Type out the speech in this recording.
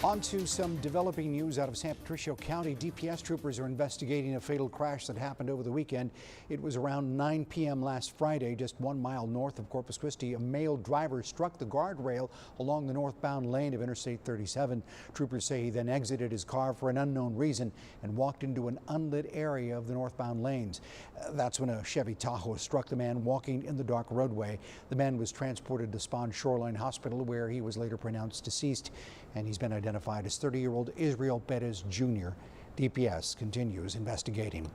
On to some developing news out of San Patricio County. DPS troopers are investigating a fatal crash that happened over the weekend. It was around 9 p.m. last Friday, just 1 mile north of Corpus Christi. A male driver struck the guardrail along the northbound lane of Interstate 37. Troopers say he then exited his car for an unknown reason and walked into an unlit area of the northbound lanes. That's when a Chevy Tahoe struck the man walking in the dark roadway. The man was transported to Spawn Shoreline Hospital, where he was later pronounced deceased, and he's been identified as 30-year-old Israel Perez Jr. DPS continues investigating.